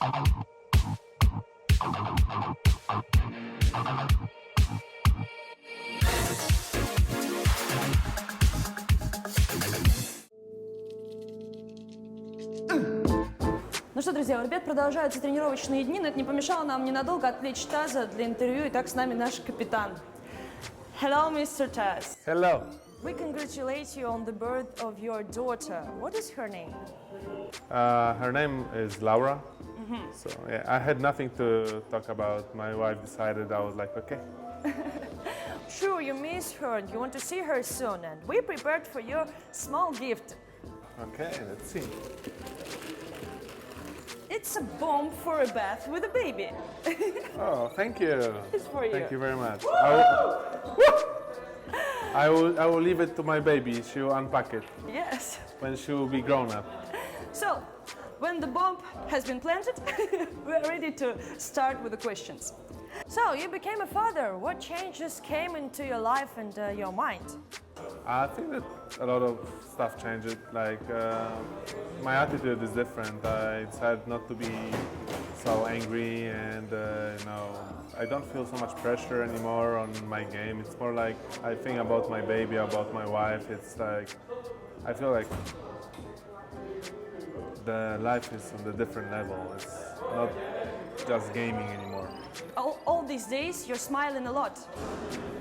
Ну что, друзья, у ребят продолжаются тренировочные дни, но это не помешало нам ненадолго отвлечь ТаЗа для интервью. И так с нами наш капитан. Hello, Mr. TaZ. Hello. We congratulate you on the birth of your daughter. What is her name? Her name is Laura. So yeah, I had nothing to talk about. My wife decided. I was like, okay. Sure, you miss her and you want to see her soon. And we prepared for you a small gift. Okay, let's see. It's a bomb for a bath with a baby. Oh, thank you. It's for you. Thank you very much. I will leave it to my baby. She will unpack it Yes. when she will be grown up. So, when the bomb has been planted, we're ready to start with the questions. So, you became a father. What changes came into your life and your mind? I think that a lot of stuff changed. Like my attitude is different. I decided not to be so angry, and I don't feel so much pressure anymore on my game. It's more like I think about my baby, about my wife. It's like I feel like the life is on a different level. It's not just gaming anymore. All these days, you're smiling a lot.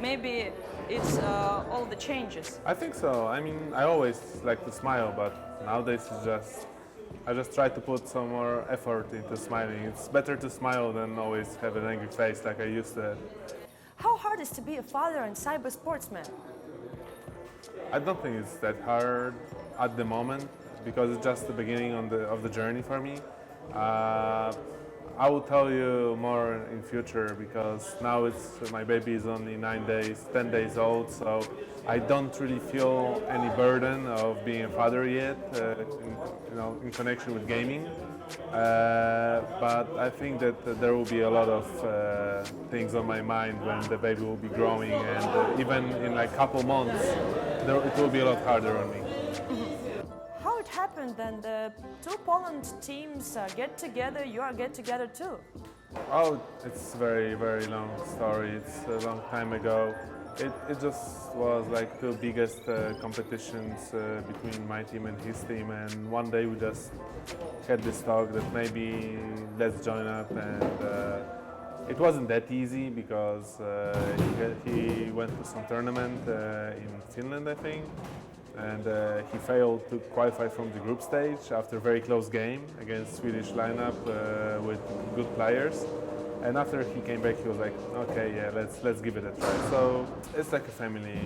Maybe it's all the changes. I think so. I mean, I always like to smile, but nowadays I just try to put some more effort into smiling. It's better to smile than always have an angry face like I used to have. How hard is to be a father and cyber sportsman? I don't think it's that hard at the moment because it's just the beginning of the journey for me. I will tell you more in future because now my baby is only 10 days old, so I don't really feel any burden of being a father yet, in connection with gaming. But I think that there will be a lot of things on my mind when the baby will be growing, and even in like couple months, it will be a lot harder on me. How it happened then the two Poland teams get together, you are get together too? Oh, it's a very, very long story. It's a long time ago. It just was like two biggest competitions between my team and his team, and one day we just had this talk that maybe let's join up, and it wasn't that easy because he went to some tournament in Finland, I think, and he failed to qualify from the group stage after a very close game against Swedish lineup with good players. And after he came back, he was like, okay, yeah, let's give it a try. So it's like a family,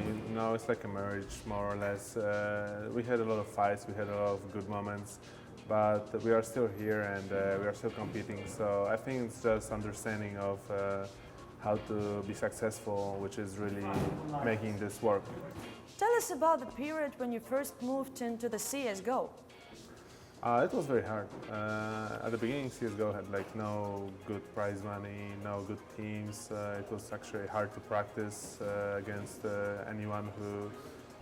it's like a marriage, more or less. We had a lot of fights, we had a lot of good moments, but we are still here and we are still competing. So I think it's just understanding of how to be successful, which is really making this work. Tell us about the period when you first moved into the CSGO. It was very hard. At the beginning, CSGO had like no good prize money, no good teams. It was actually hard to practice against anyone who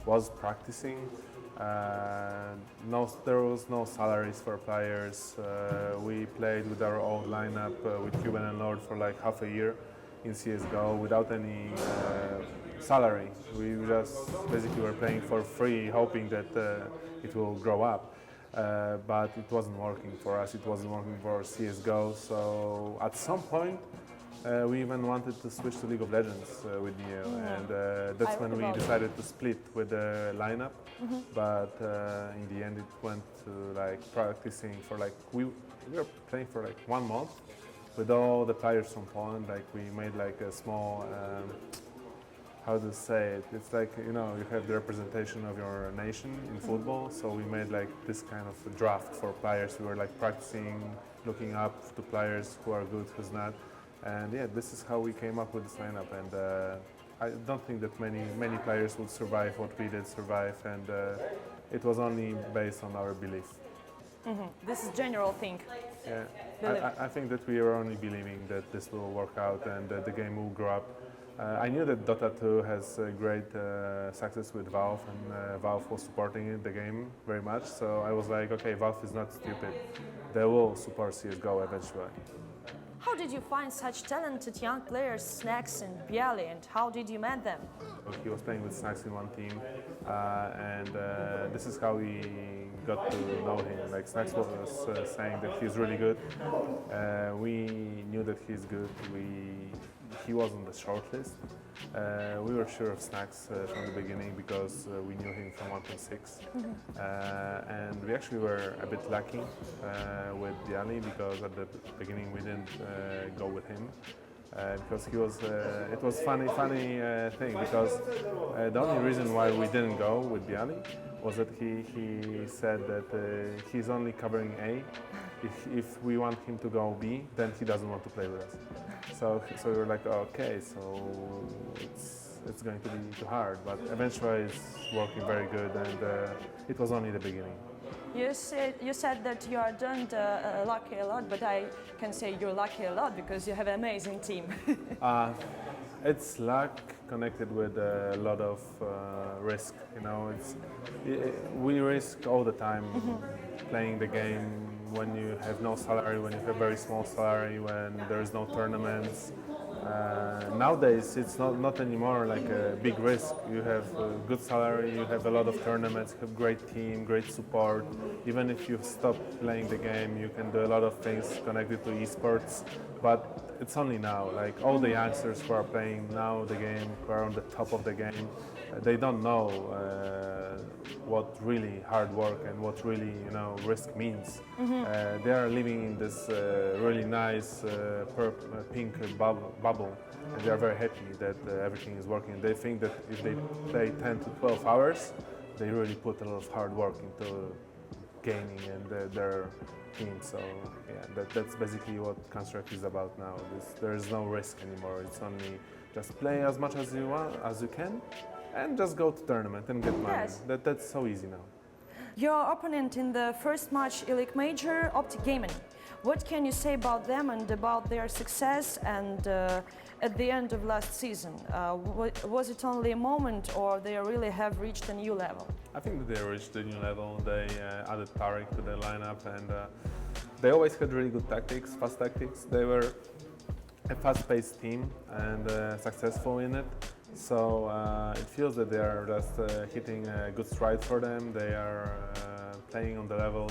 was practicing. There was no salaries for players. We played with our old lineup with Cuban and Lord for like half a year in CSGO without any salary. We just basically were playing for free, hoping that it will grow up. But it wasn't working for us, it wasn't working for CSGO, so at some point we even wanted to switch to League of Legends with Neo, and that's when we decided to split with the lineup, but in the end it went to like practicing for like, we were playing for like 1 month with all the players from Poland. Like we made like a small how to say it? It's like, you have the representation of your nation in football, so we made like this kind of a draft for players. We were like practicing, looking up to players who are good, who's not, and yeah, this is how we came up with this lineup. And I don't think that many players would survive what we did survive, and it was only based on our belief. This is general thing. Yeah, I think that we are only believing that this will work out and that the game will grow up. I knew that Dota 2 has great success with Valve, and Valve was supporting the game very much. So I was like, okay, Valve is not stupid. they will support CSGO eventually. How did you find such talented young players, Snax and Byali, and how did you meet them? He was playing with Snax in one team, and this is how we got to know him. Like Snax was saying that he's really good. We knew that he's good. He was on the shortlist. We were sure of Snax from the beginning because we knew him from 1.6, and we actually were a bit lucky with Byali because at the beginning we didn't go with him. Because he was, it was funny thing because the only reason why we didn't go with Byali was that he said that he's only covering A. If we want him to go B, then he doesn't want to play with us. So we were like, okay, so it's going to be too hard, but eventually it's working very good, and it was only the beginning. You said that you are don't lucky a lot, but I can say you're lucky a lot because you have an amazing team. It's luck connected with a lot of risk. You know, we risk all the time playing the game when you have no salary, when you have very small salary, when there is no tournaments. Nowadays, it's not anymore like a big risk. You have a good salary, you have a lot of tournaments, you have great team, great support. Even if you stop playing the game, you can do a lot of things connected to eSports. But it's only now, like all the youngsters who are playing now the game, who are on the top of the game, they don't know what really hard work and what really risk means. They are living in this really nice pink bubble, and they are very happy that everything is working. They think that if they play 10 to 12 hours, they really put a lot of hard work into gaming and their team. So yeah, that's basically what Counter-Strike is about now. There is no risk anymore. It's only just play as much as you want, as you can, and just go to tournament and get money. Yes. That's so easy now. Your opponent in the first match, ELEAGUE Major, Optic Gaming. What can you say about them and about their success and at the end of last season? Was it only a moment or they really have reached a new level? I think that they reached a new level. They added Tarek to their lineup, and they always had really good tactics, fast tactics. They were a fast-paced team and successful in it. So it feels that they are just hitting a good stride for them. They are playing on the level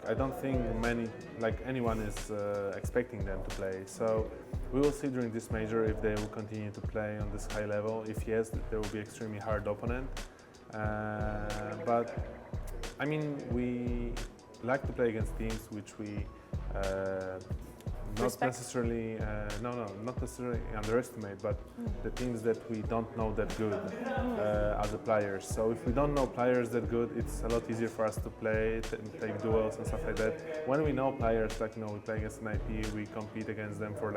I don't think anyone is expecting them to play. So we will see during this major if they will continue to play on this high level. If yes, there will be extremely hard opponent. But I mean, we like to play against teams which we not necessarily underestimate, but the teams that we don't know that good as the players. So if we don't know players that good, it's a lot easier for us to play, take duels and stuff like that. When we know players, we play against an IP, we compete against them for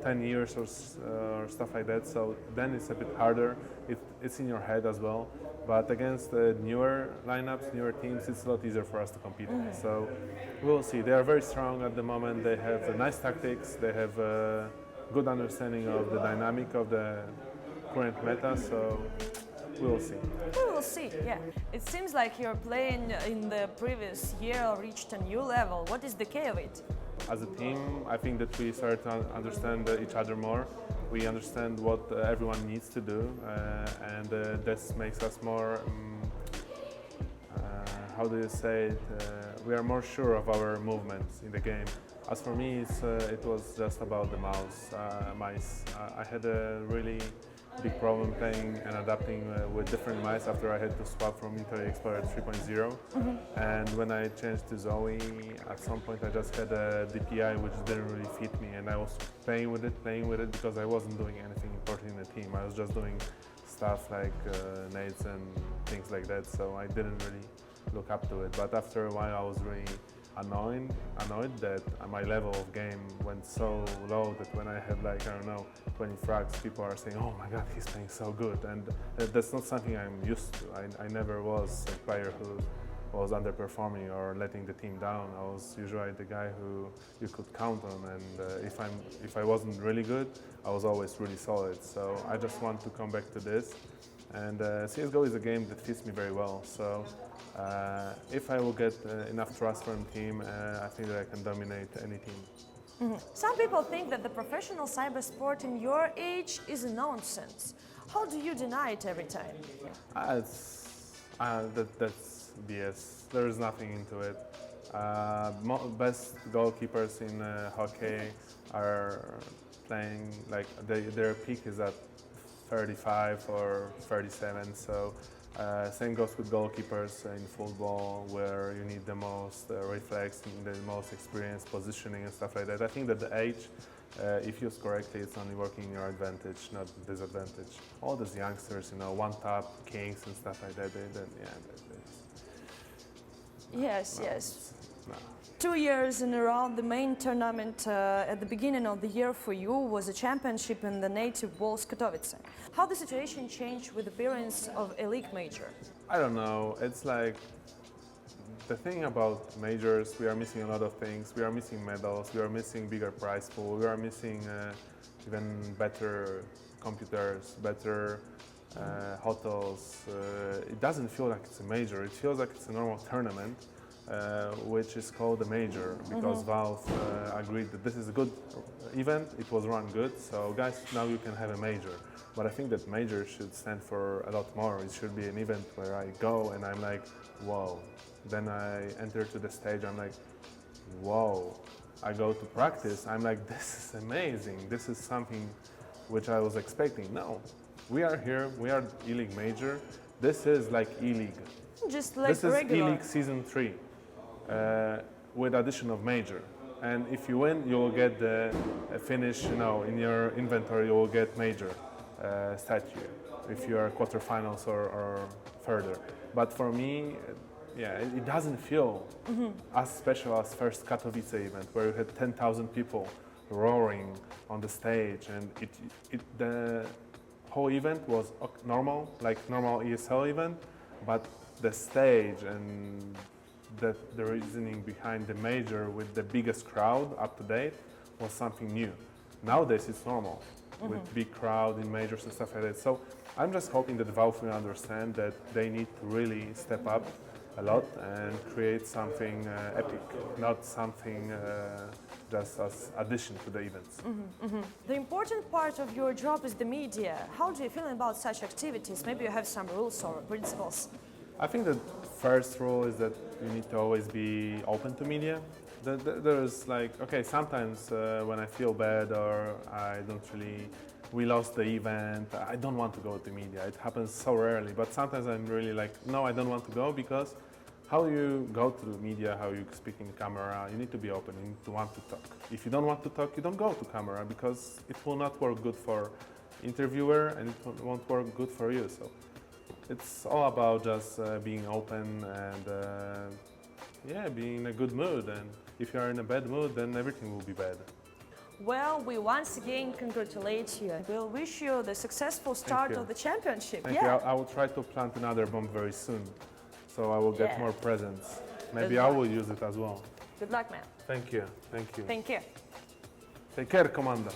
10 years or stuff like that. So then it's a bit harder. It's in your head as well. But against newer lineups, newer teams, it's a lot easier for us to compete. So we'll see. They are very strong at the moment. They have nice tactics. They have a good understanding of the dynamic of the current meta. So we'll see. We will see, yeah. It seems like your playing in the previous year reached a new level. What is the key of it? As a team, I think that we started to understand each other more. We understand what everyone needs to do, and this makes us more, how do you say it, we are more sure of our movements in the game. As for me, it was just about the mice. I had a really big problem playing and adapting with different mice after I had to swap from Internet Explorer 3.0. And when I changed to Zoe, at some point I just had a DPI which didn't really fit me, and I was playing with it because I wasn't doing anything important in the team. I was just doing stuff like nades and things like that, so I didn't really look up to it. But after a while I was really annoyed that my level of game went so low that when I had 20 frags, people are saying, oh my god, he's playing so good, and that's not something I'm used to. I never was a player who was underperforming or letting the team down. I was usually the guy who you could count on, and if I wasn't really good, I was always really solid. So I just want to come back to this And CSGO is a game that fits me very well. So if I will get enough trust from the team, I think that I can dominate any team. Some people think that the professional cyber sport in your age is nonsense. How do you deny it every time? That's BS. There is nothing into it. Best goalkeepers in hockey are playing, like their peak is at 35 or 37. So same goes with goalkeepers in football, where you need the most reflex, the most experience, positioning and stuff like that. I think that the age, if used correctly, it's only working in your advantage, not disadvantage. All these youngsters, one-tap kings and stuff like that, Yes. No. 2 years in a row, the main tournament at the beginning of the year for you was a championship in the native walls Katowice. How the situation changed with the appearance of ELEAGUE Major? I don't know. It's like the thing about majors, we are missing a lot of things. We are missing medals, we are missing bigger prize pool, we are missing even better computers, better hotels. It doesn't feel like it's a major, it feels like it's a normal tournament, which is called a major because Valve agreed that this is a good event, it was run good, so guys, now you can have a major. But I think that major should stand for a lot more. It should be an event where I go and I'm like, whoa. Then I enter to the stage, I'm like, whoa. I go to practice, I'm like, this is amazing. This is something which I was expecting. No, we are here, we are ELEAGUE Major. This is like ELEAGUE. Just like this is regular. ELEAGUE Season 3 with addition of Major. And if you win, you will get the finish, in your inventory, you will get Major statue if you are quarterfinals or further. But for me, it doesn't feel as special as first Katowice event, where you had 10,000 people roaring on the stage, and the whole event was normal, like normal ESL event, but the stage and the reasoning behind the major with the biggest crowd up to date was something new. Nowadays it's normal with big crowd in majors and stuff like that. So I'm just hoping that Valve will understand that they need to really step up a lot and create something epic, not something just as addition to the events. The important part of your job is the media. How do you feel about such activities? Maybe you have some rules or principles. I think the first rule is that you need to always be open to media. There's like, okay, sometimes when I feel bad or we lost the event, I don't want to go to media. It happens so rarely, but sometimes I'm really like, no, I don't want to go, because how you go to the media, how you speak in camera, you need to be open, you need to want to talk. If you don't want to talk, you don't go to camera, because it will not work good for interviewer and it won't work good for you. So it's all about just being open and being in a good mood. And if you are in a bad mood, then everything will be bad. Well, we once again congratulate you. We'll wish you the successful start of the championship. Thank you. I will try to plant another bomb very soon, so I will get more presents. Maybe I will use it as well. Good luck, man. Thank you. Thank you. Thank you. Take care, Commander.